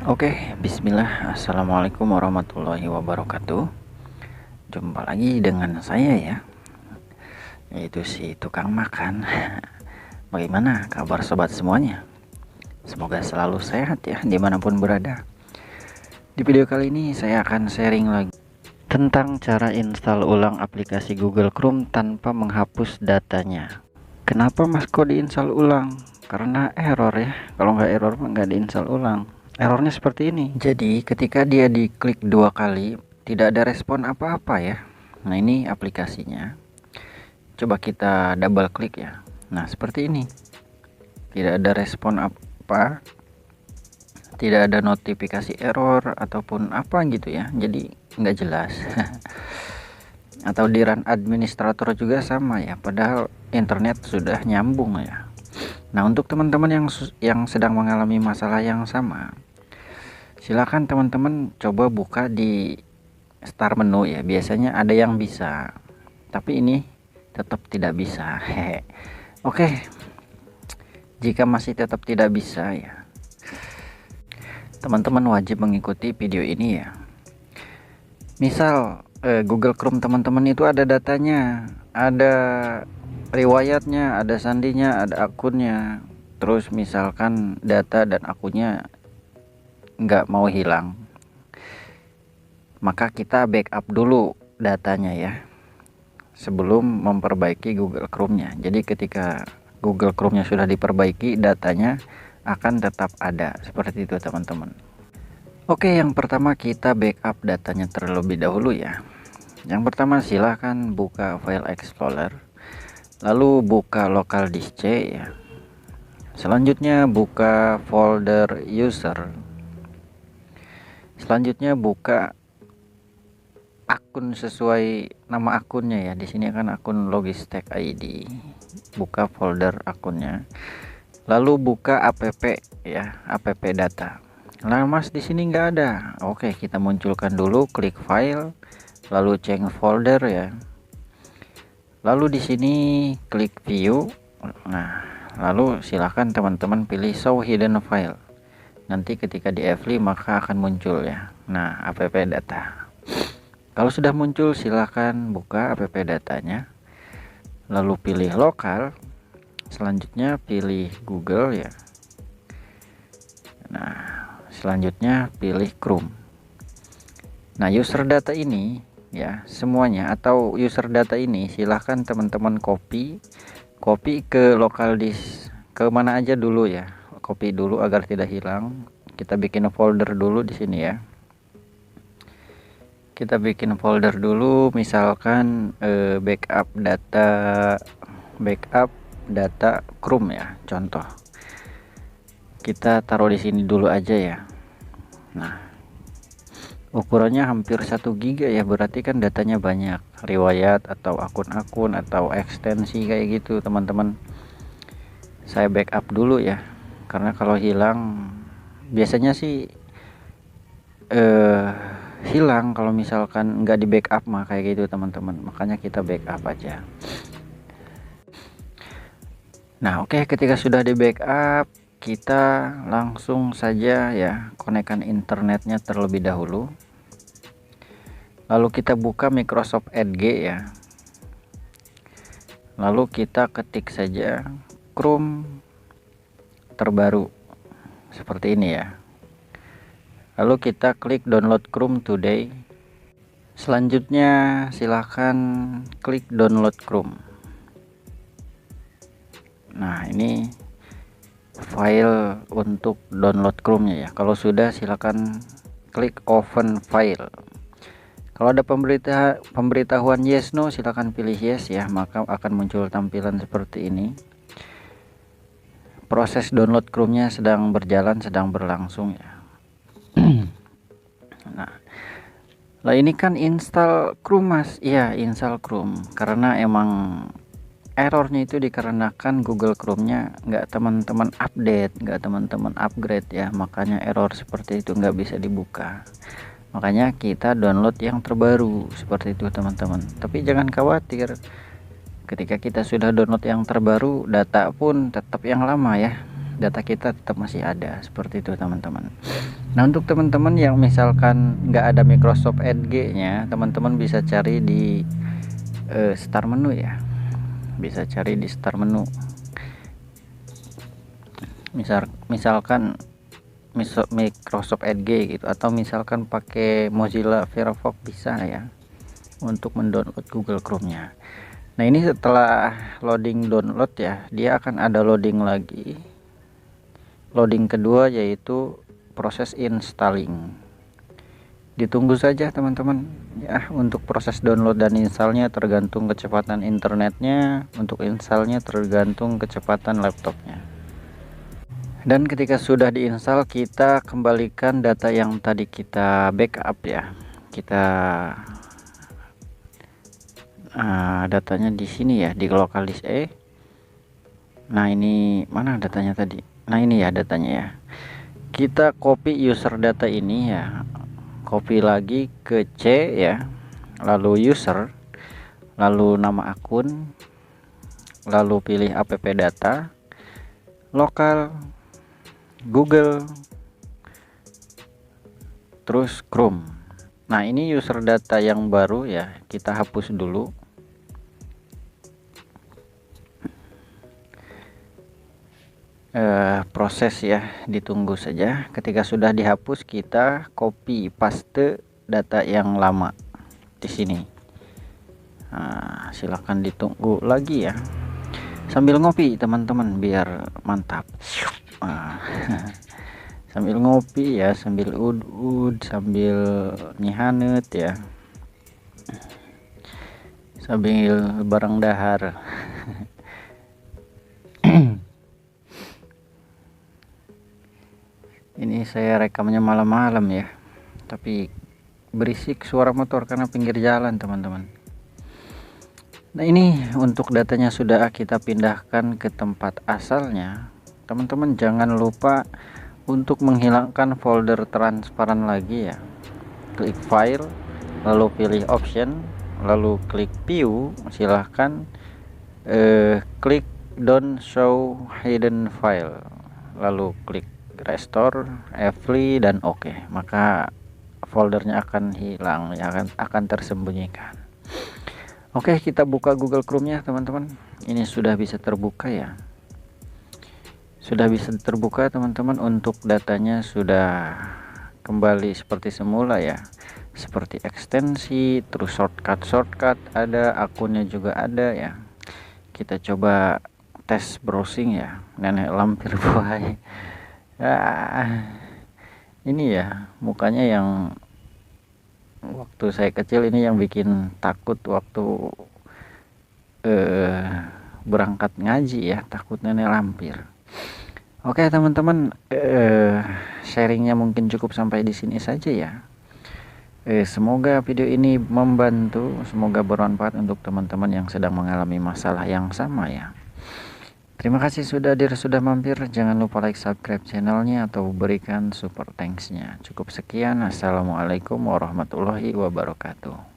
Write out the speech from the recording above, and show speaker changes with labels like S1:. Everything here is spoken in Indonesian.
S1: Oke, bismillah. Assalamualaikum warahmatullahi wabarakatuh. Jumpa lagi dengan saya ya, yaitu si tukang makan. Bagaimana kabar sobat semuanya? Semoga selalu sehat ya dimanapun berada. Di video kali ini saya akan sharing lagi tentang cara install ulang aplikasi Google Chrome tanpa menghapus datanya. Kenapa mas kok diinstal ulang? Karena error ya. Kalau nggak error nggak diinstal ulang. Errornya seperti ini. Jadi ketika dia diklik 2 kali tidak ada respon apa-apa ya. Nah ini aplikasinya. Coba kita double klik ya. Nah seperti ini. Tidak ada respon apa. Tidak ada notifikasi error ataupun apa gitu ya. Jadi nggak jelas. Atau di run administrator juga sama ya. Padahal internet sudah nyambung ya. Nah untuk teman-teman yang sedang mengalami masalah yang sama, silakan teman-teman coba buka di start menu ya. Biasanya ada yang bisa, tapi ini tetap tidak bisa. Hehe. Oke, jika masih tetap tidak bisa ya, teman-teman wajib mengikuti video ini ya. Misal Google Chrome teman-teman itu ada datanya, ada riwayatnya, ada sandinya, ada akunnya. Terus misalkan data dan akunnya nggak mau hilang, maka kita backup dulu datanya ya sebelum memperbaiki Google Chrome-nya. Jadi ketika Google Chrome-nya sudah diperbaiki, datanya akan tetap ada. Seperti itu teman-teman. Oke, yang pertama kita backup datanya terlebih dahulu ya. Yang pertama silahkan buka File Explorer, lalu buka Local Disk C ya. Selanjutnya buka folder user. Selanjutnya buka akun sesuai nama akunnya ya. Di sini kan akun Logistek ID. Buka folder akunnya. Lalu buka app ya, app data. Nah, Mas di sini nggak ada. Oke, kita munculkan dulu, klik file, lalu change folder ya. Lalu di sini klik view. Nah, lalu silahkan teman-teman pilih show hidden file. Nanti ketika di F5 maka akan muncul ya. Nah, app data. Kalau sudah muncul silahkan buka app datanya. Lalu pilih lokal. Selanjutnya pilih Google ya. Nah, selanjutnya pilih Chrome. Nah, user data ini ya, semuanya atau user data ini silahkan teman-teman copy ke local disk, ke mana aja dulu ya. Copy dulu agar tidak hilang. Kita bikin folder dulu di sini ya. Kita bikin folder dulu, misalkan backup data Chrome ya, contoh. Kita taruh di sini dulu aja ya. Nah, ukurannya hampir 1 GB ya, berarti kan datanya banyak, riwayat atau akun-akun atau ekstensi kayak gitu teman-teman. Saya backup dulu ya, karena kalau hilang biasanya sih hilang kalau misalkan nggak di backup mah kayak gitu teman-teman. Makanya kita backup aja. Nah oke, ketika sudah di backup kita langsung saja ya konekkan internetnya terlebih dahulu. Lalu kita buka Microsoft Edge ya. Lalu kita ketik saja Chrome terbaru seperti ini ya. Lalu kita klik download Chrome today. Selanjutnya silahkan klik download Chrome. Nah ini file untuk download Chrome nya ya. Kalau sudah silahkan klik open file. Kalau ada pemberitahuan yes no silahkan pilih yes ya, maka akan muncul tampilan seperti ini. Proses download Chrome nya sedang berjalan, sedang berlangsung ya. Nah ini kan install Chrome mas. Iya, install Chrome. Karena emang errornya itu dikarenakan Google Chrome nya nggak teman-teman update, nggak teman-teman upgrade ya. Makanya error seperti itu nggak bisa dibuka. Makanya kita download yang terbaru seperti itu teman-teman. Tapi jangan khawatir, ketika kita sudah download yang terbaru, data pun tetap yang lama ya. Data kita tetap masih ada seperti itu teman-teman. Nah, untuk teman-teman yang misalkan nggak ada Microsoft Edge nya, teman-teman bisa cari di start menu ya, bisa cari di start menu. Misalkan Microsoft Edge gitu, atau misalkan pakai Mozilla Firefox bisa ya untuk mendownload Google Chrome-nya. Nah, ini setelah loading download ya, dia akan ada loading lagi, loading kedua yaitu proses installing. Ditunggu saja teman-teman ya. Untuk proses download dan installnya tergantung kecepatan internetnya, untuk installnya tergantung kecepatan laptopnya. Dan ketika sudah diinstal, kita kembalikan data yang tadi kita backup ya. Kita datanya di sini ya, di local disk E. Nah, ini mana datanya tadi? Nah, ini ya datanya ya. Kita copy user data ini ya, copy lagi ke C ya, lalu user, lalu nama akun, lalu pilih app data, lokal, Google, terus Chrome. Nah, ini user data yang baru ya, kita hapus dulu. Proses ya, ditunggu saja. Ketika sudah dihapus, kita copy paste data yang lama di sini. Nah, silahkan ditunggu lagi ya, sambil ngopi teman-teman biar mantap. Sambil ngopi ya, sambil ud sambil nyihanet ya, sambil barang dahar. Ini saya rekamnya malam-malam ya, tapi berisik suara motor karena pinggir jalan teman-teman. Nah, ini untuk datanya sudah kita pindahkan ke tempat asalnya. Teman-teman jangan lupa untuk menghilangkan folder transparan lagi ya. Klik file, lalu pilih option, lalu klik view. Silahkan klik don't show hidden file, lalu klik restore, Fli, dan oke. Maka foldernya akan hilang ya, akan tersembunyikan. Oke, kita buka Google Chrome-nya teman-teman. Ini sudah bisa terbuka ya. Sudah bisa terbuka teman-teman. Untuk datanya sudah kembali seperti semula ya. Seperti ekstensi, terus shortcut ada, akunnya juga ada ya. Kita coba tes browsing ya. Nenek lampir buaya. Ini ya mukanya yang waktu saya kecil ini yang bikin takut waktu berangkat ngaji ya, takut nenek lampir. Oke teman-teman, sharingnya mungkin cukup sampai di sini saja ya. Semoga video ini membantu, semoga bermanfaat untuk teman-teman yang sedang mengalami masalah yang sama ya. Terima kasih sudah mampir. Jangan lupa like, subscribe channelnya, atau berikan super thanks-nya. Cukup sekian. Assalamualaikum warahmatullahi wabarakatuh.